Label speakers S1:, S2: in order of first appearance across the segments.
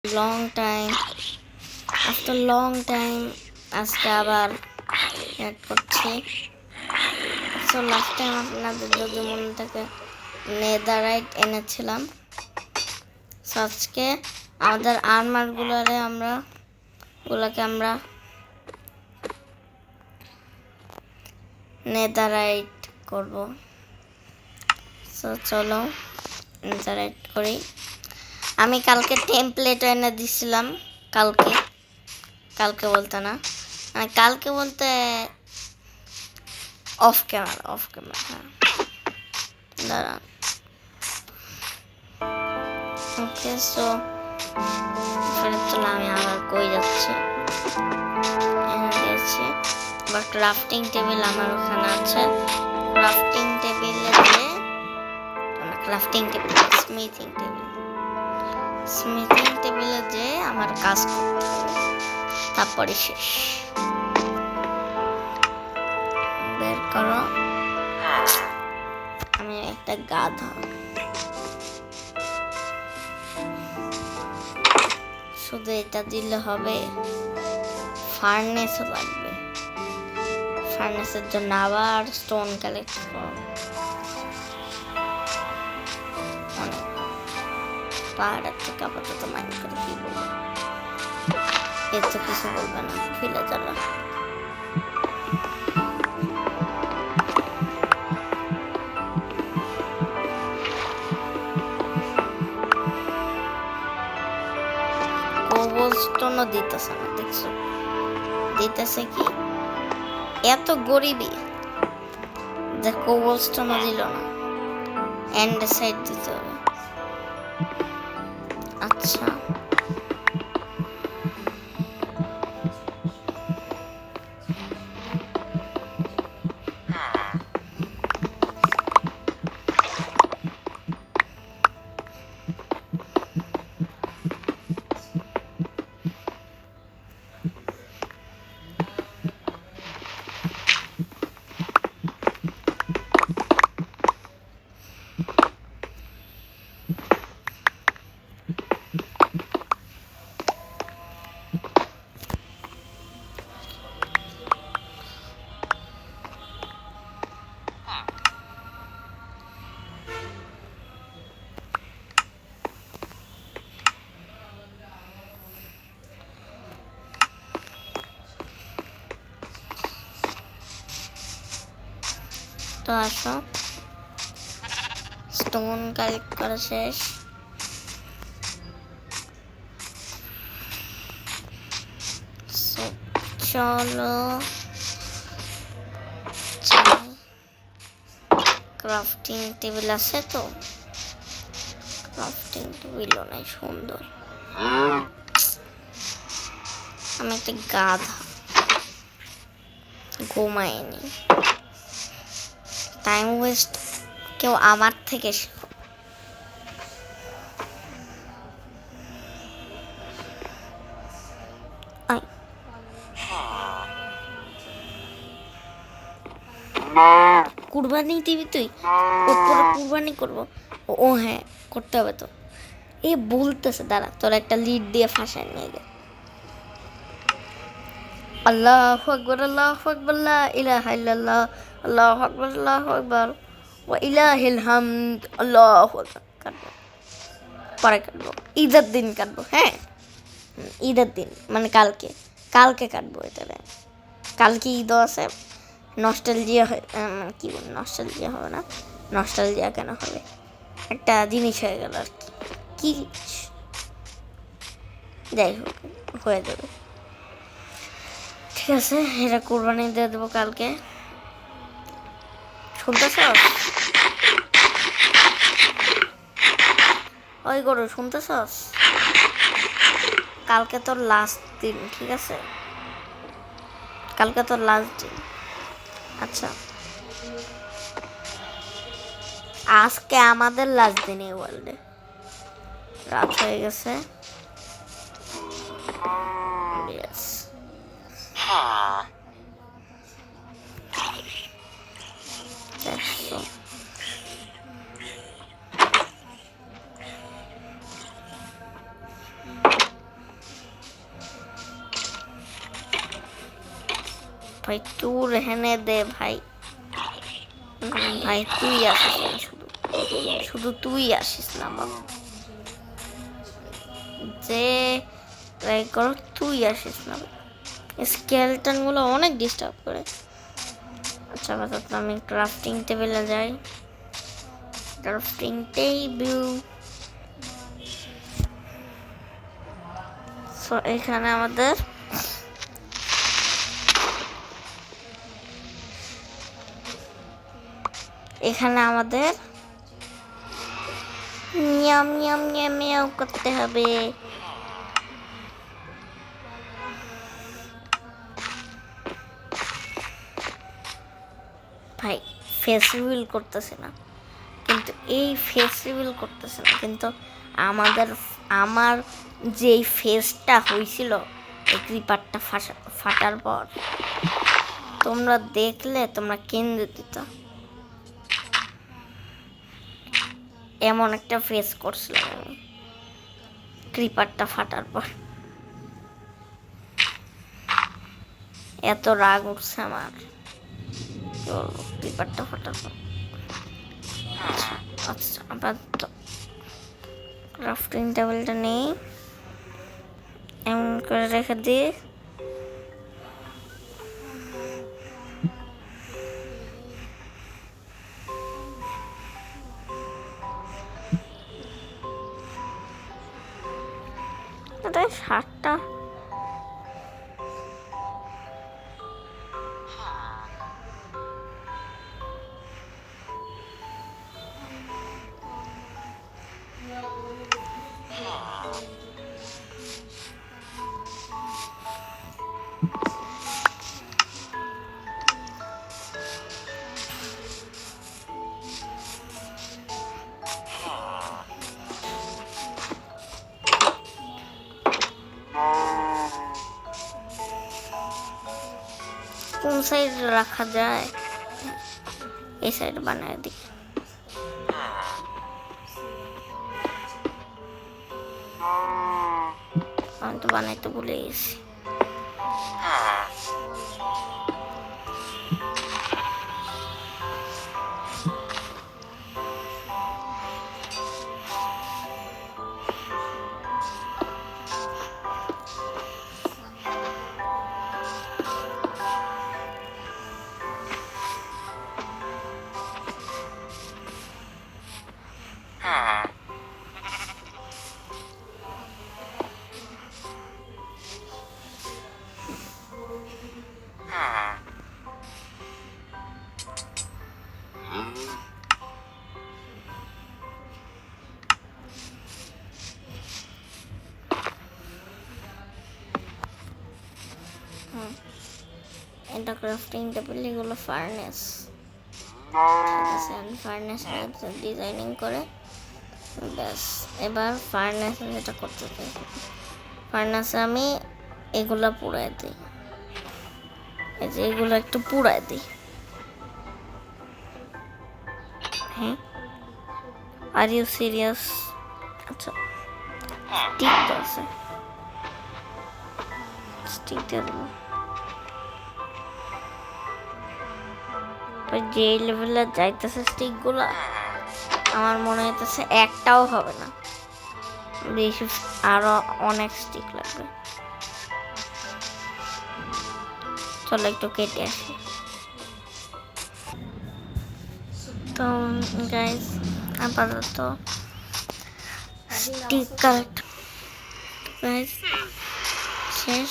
S1: long time after long time আজকে আবার add করছি। সো লাস্ট টাইম আপনাদের যদি মনে থাকে নেদারাইট এনেছিলাম। সো আজকে আমাদের আর্মারগুলোকে আমরা নেদারাইট করব। সো চলো নেদারাইট করি। আমি কালকে টেমপ্লেট এনে দিছিলাম। কালকে বলতে না, কালকে বলতে অফ ক্যামেরা হ্যাঁ দাঁড়ান। ওকে সো আমি আবার কই যাচ্ছি, এনে দিয়েছি। বা ক্রাফটিং টেবিল আমার ওখানে আছে। ক্রাফটিং টেবিলে যে স্মিথিং টেবিলে যে আমার কাজ করতে হবে, তারপরে শেষ। বের করো। আমি একটা গাধা, শুধু এটা দিলে হবে? ফার্নেসও লাগবে। ফার্নেসের জন্য আবার স্টোন কালেক্ট করো। পাহাড়ের থেকে আপাতত মাইন করে কি বলবো, এর তো কিছু বলবে না, ফিলে চলো। কোবলস্টোনও দিতেছে না, দেখছো? দিতেছে কি এত গরিবি যে কোবলস্টোনও দিল না। এন্ড সাইড দিতে হবে। আচ্ছা তো আসো, স্টোন কালেক্ট করা শেষ। চলো ক্রাফটিং টেবিল আছে তো? ক্রাফটিং টেবিলও নাই সুন্দর। আমি একটা গাধা, ঘুমাইনি। টাইম ওয়েস্ট কেউ আমার থেকে শেখো। কুরবানি দিবি তুই? ওপরে কুরবানি করবো? ও হ্যাঁ করতে হবে তো। এ বলতেছে দাঁড়া, তোর একটা লিড দিয়ে ফাঁসায় নিয়ে গে। আল্লাহু আকবার, আল্লাহু আকবার, লা ইলাহা ইল্লাল্লাহ, আল্লাহু আকবার, আল্লাহু আকবার, ওয়া ইলাহিল হামদ, আল্লাহু আকবার। কাটবো, পরে কাটবো, ঈদের দিন কাটবো। হ্যাঁ ঈদের দিন মানে কালকে কাটবো। এটা কালকে ঈদও আছে। নস্টালজিয়া কি বল, নস্টালজিয়া হবে না, নস্টালজিয়া কেন হবে, একটা জিনিস হয়ে গেল আর কি যাই হোক হয়ে যাবে। ঠিক আছে, এটা কোরবানি দিয়ে দেবো কালকে। শুনতেছ? ওই গরু শুনতেছস? কালকে তোর লাস্ট দিন, ঠিক আছে? কালকে তোর লাস্ট দিন। আচ্ছা আজকে আমাদের লাস্ট দিন এই ওয়ার্ল্ডে। রাত হয়ে গেছে। ভাই তু রেহনে দে ভাই। ভাই তুই আসিস না, শুধু শুধু তুই আসিস না বাবা, যে ট্রাই করো তুই আসিস না। স্কেলটন গুলো অনেক ডিস্টার্ব করে। আচ্ছা আপাতত আমি ক্রাফটিং টেবিলে যাই। ক্রাফটিং টেবিল, সো এখানে আমাদের নিয়াম নিয়াম নিয়াম নিয়াম করতে হবে। ভাই ফেস রিভিল করতেছে না, কিন্তু এই ফেস রিভিল করতেছে না, কিন্তু আমার যেই ফেসটা হয়েছিল এই ক্রিপারটা ফাটার পর, তোমরা দেখলে তোমরা কেন্দ্রে দিত। এমন একটা ফেস করছিলাম আমি ক্রিপারটা ফাটার পর। এত রাগ উঠছে আমার ক্রিপারটা ফাটার পর। আচ্ছা আপাতত ক্রাফটিং টেবিলটা নেই, এমন করে রেখে দিই। শার্টটা কোন সাইডে রাখা যায়? এই সাইড বানায় দিই। আমি তো বানাইতে ভুলে গেছি। এটা ক্রাফটিং টেবিল, এগুলো ফার্নেস। ঠিক আছে, আমি ফার্নেস ডিজাইনিং করে ব্যাস এবার ফার্নেসে যেটা করতে চাই, ফার্নেসে আমি এগুলো পুড়াই দিই। এই যে এগুলো একটু পুড়াই দিই। হ্যাঁ, আর ইউ সিরিয়াস? আচ্ছা ঠিক তো আছে, স্টিক দিয়ে দেবো। যে লেভেলে যাইতেছে স্টিকগুলো, আমার মনে হইতেছে একটাও হবে না, বেশি আরো অনেক স্টিক লাগবে। চলো একটু কেটে আসি। তো গাইস আপাতত স্টিক কালেক্ট শেষ।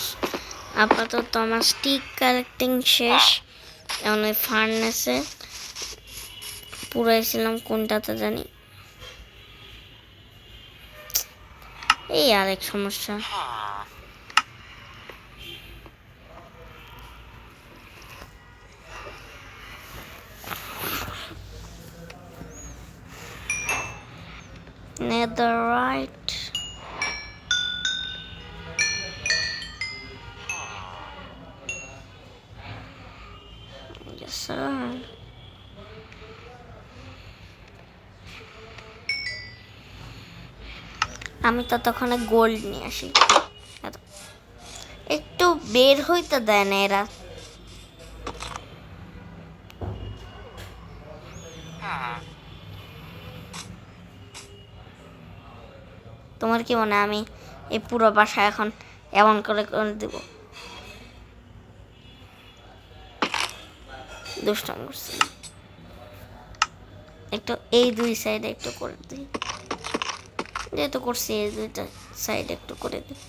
S1: আপাতত আমার স্টিক কালেক্টিং শেষ। এখন ওই ফার্নেসে পুরাইছিলাম, কোনটাতে জানি, এই আরেক সমস্যা। Netherite, yes sir. আমি ততক্ষণে গোল্ড নিয়ে আসি। একটু বের হইতে দেয় না এরা, তোমার কি মনে হয় আমি এই পুরো বাসা এখন এমন করে করে দেব? দুষ্টাম করছি, একটু এই দুই সাইডে একটু করে দিই, যেহেতু করছি এই দুইটা সাইড একটু করে দিই।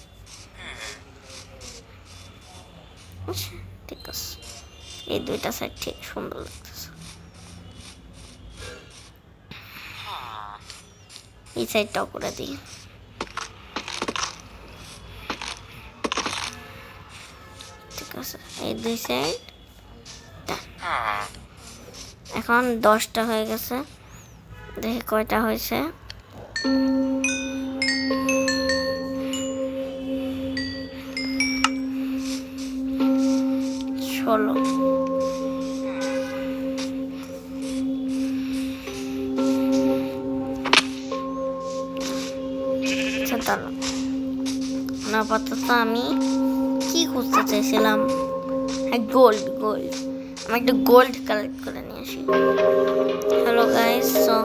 S1: আচ্ছা ঠিক আছে, এই দুইটা সাইড ঠিক সুন্দর লাগতেছে। এই সাইডটাও করে দিই। ঠিক আছে, এই দুই সাইড। এখন 10টা হয়ে গেছে, দেখি কয়টা হয়েছে। 16। আচ্ছা দাঁড়াও, আপাতত আমি কি খুঁজতে চাইছিলাম? হ্যাঁ, গোল্ড। আমি একটা গোল্ড কালেক্ট করে নিয়ে আসি। Hello guys, so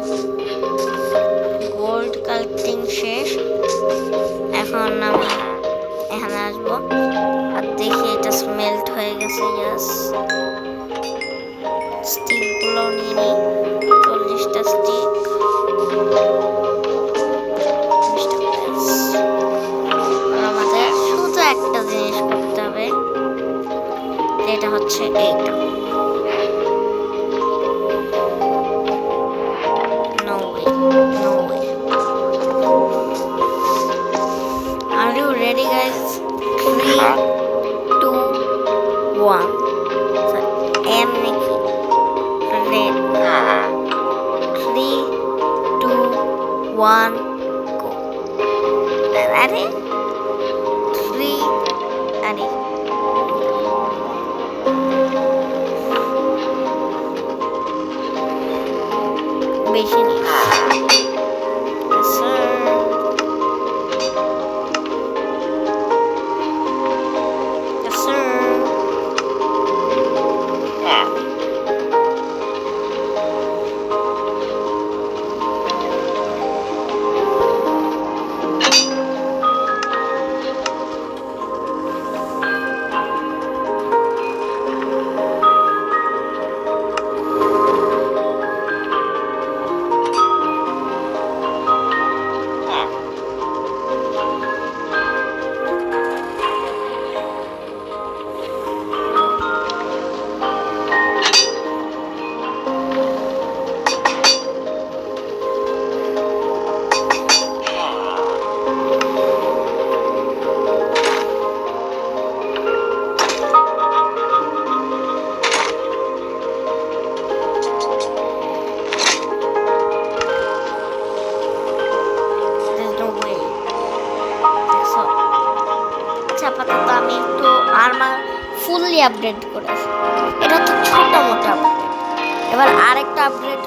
S1: gold collecting শেষ। এখন আমি এখানে আসবো আর দেখি এটা স্মেল্ট হয়ে গেছে। ইয়াস, স্টিকগুলো নিয়ে নিই, 40টা স্টিক। আমাদের শুধু একটা জিনিস করতে হবে, এটা হচ্ছে এইটা। No way. Are you ready guys? 3, 2, 1. M নাকি red? 3, 2, 1, go. আরে 3, আরে বেশি নেই। Yes, sir. Yes, sir. There's no way. So, আচ্ছা আপাতত আমি একটু আর্মার ফুললি আপগ্রেড করেছি। এটা তো ছোট মোটো আপগ্রেড। এবার আরেকটা আপগ্রেড